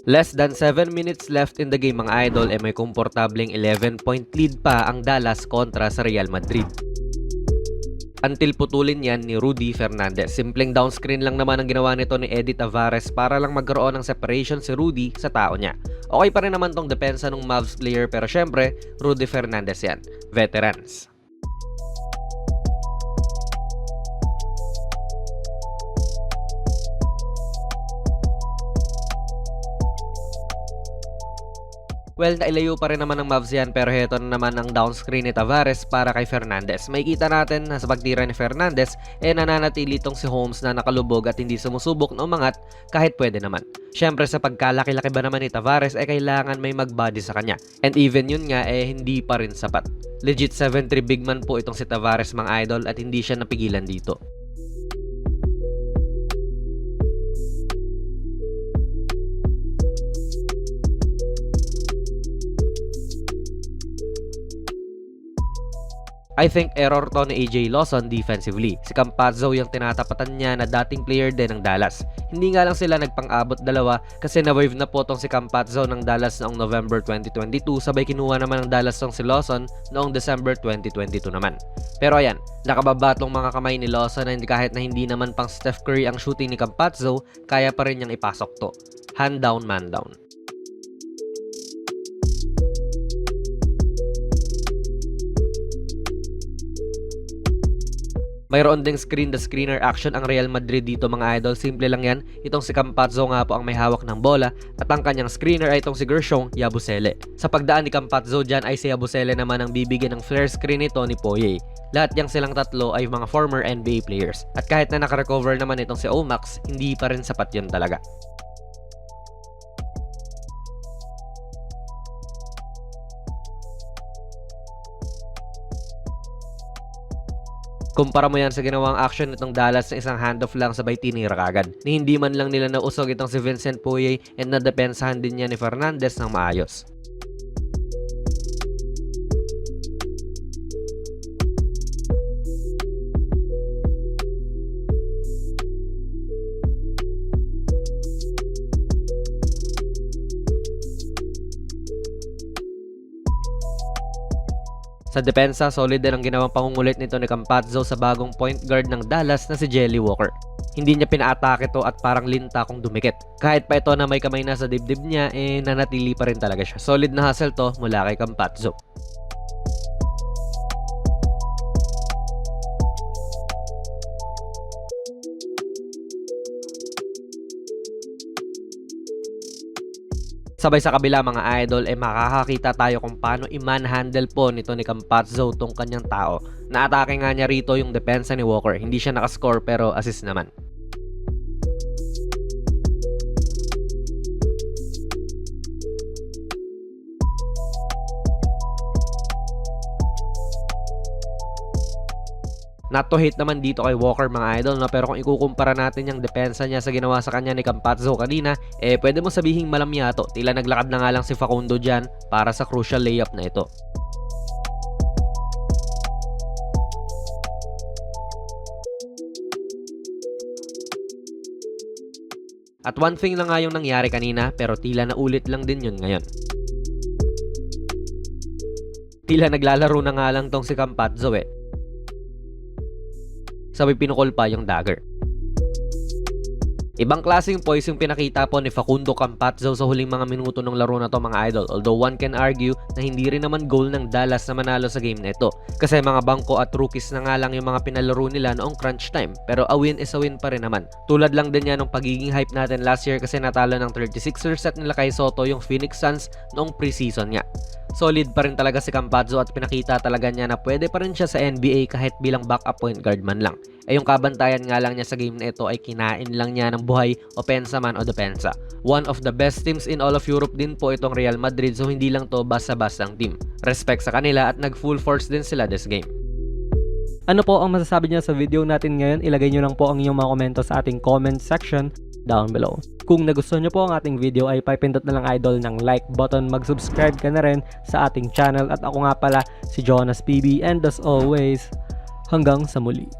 Less than 7 minutes left in the game mga idol, may komportableng 11-point lead pa ang Dallas kontra sa Real Madrid. Until putulin yan ni Rudy Fernandez. Simpleng down screen lang naman ang ginawa nito ni Eddie Tavares para lang magkaroon ng separation si Rudy sa tao niya. Okay pa rin naman tong depensa ng Mavs player pero syempre, Rudy Fernandez yan. Veterans. Well, nailayo pa rin naman ng Mavs yan pero heto na naman ang down screen ni Tavares para kay Fernandez. Makikita natin na sa pagtira ni Fernandez, nananatili tong si Holmes na nakalubog at hindi sumusubok na umangat kahit pwede naman. Syempre sa pagkalaki-laki ba naman ni Tavares, kailangan may magbody sa kanya. And even yun nga, hindi pa rin sapat. Legit 7'3" big man po itong si Tavares mga idol at hindi siya napigilan dito. I think error to ni AJ Lawson defensively. Si Campazzo yung tinatapatan niya na dating player din ng Dallas. Hindi nga lang sila nagpang-abot dalawa kasi na-wave na po tong si Campazzo ng Dallas noong November 2022 sabay kinuha naman ng Dallas tong si Lawson noong December 2022 naman. Pero ayan, nakababatlong mga kamay ni Lawson na kahit na hindi naman pang Steph Curry ang shooting ni Campazzo, kaya pa rin niyang ipasok to. Hand down, man down. Mayroon ding screen-the-screener action ang Real Madrid dito mga idol. Simple lang yan. Itong si Campazzo nga po ang may hawak ng bola at ang kanyang screener ay itong si Gershon Yabusele. Sa pagdaan ni Campazzo dyan ay si Yabusele naman ang bibigyan ng flare screen nito ni Poirier. Lahat yang silang tatlo ay mga former NBA players. At kahit na nakarecover naman itong si Omax, hindi pa rin sapat yun talaga. Kumpara mo yan sa ginawang action nitong Dallas na isang handoff lang sabay tinira kagad. Ni hindi man lang nila nausog itong si Vincent Poirier and nadepensahan din niya ni Fernandez ng maayos. Sa depensa, solid din ang ginawang pangungulit nito ni Campazzo sa bagong point guard ng Dallas na si Jelly Walker. Hindi niya pinaatake to at parang linta kung dumikit. Kahit pa ito na may kamay na sa dibdib niya, nanatili pa rin talaga siya. Solid na hustle to mula kay Campazzo. Sabay sa kabila mga idol, makakakita tayo kung paano i-manhandle po nito ni Campazzo tong kanyang tao. Naatake nga niya rito yung depensa ni Walker. Hindi siya nakascore pero assist naman. Not to hate naman dito kay Walker mga idol, no? Pero kung ikukumpara natin yung depensa niya sa ginawa sa kanya ni Campazzo kanina, pwede mo sabihing malamyato. Tila naglakad na nga lang si Facundo dyan para sa crucial layup na ito. At one thing lang nga yung nangyari kanina pero tila naulit lang din yun ngayon. Tila naglalaro na nga lang tong si Campazzo sabay pinukol pa yung dagger. Ibang klaseng poise yung pinakita po ni Facundo Campazzo sa huling mga minuto ng laro na to mga idol. Although one can argue na hindi rin naman goal ng Dallas na manalo sa game na ito. Kasi mga bangko at rookies na nga lang yung mga pinalaro nila noong crunch time. Pero a win is a win pa rin naman. Tulad lang din yan ng pagiging hype natin last year kasi natalo ng 36ers at nila kay Soto yung Phoenix Suns noong preseason niya. Solid pa rin talaga si Campazzo at pinakita talaga niya na pwede pa rin siya sa NBA kahit bilang backup point guard man lang. Yung kabantayan nga lang niya sa game na ito ay kinain lang niya ng buhay, opensa man o depensa. One of the best teams in all of Europe din po itong Real Madrid, so hindi lang to basta-bastang team. Respect sa kanila at nag full force din sila this game. Ano po ang masasabi niyo sa video natin ngayon? Ilagay niyo lang po ang inyong mga komento sa ating comment section down below. Kung nagustuhan niyo po ang ating video ay pipindot na lang idol ng like button, mag-subscribe ka na rin sa ating channel at ako nga pala si Jonas PB and as always, hanggang sa muli.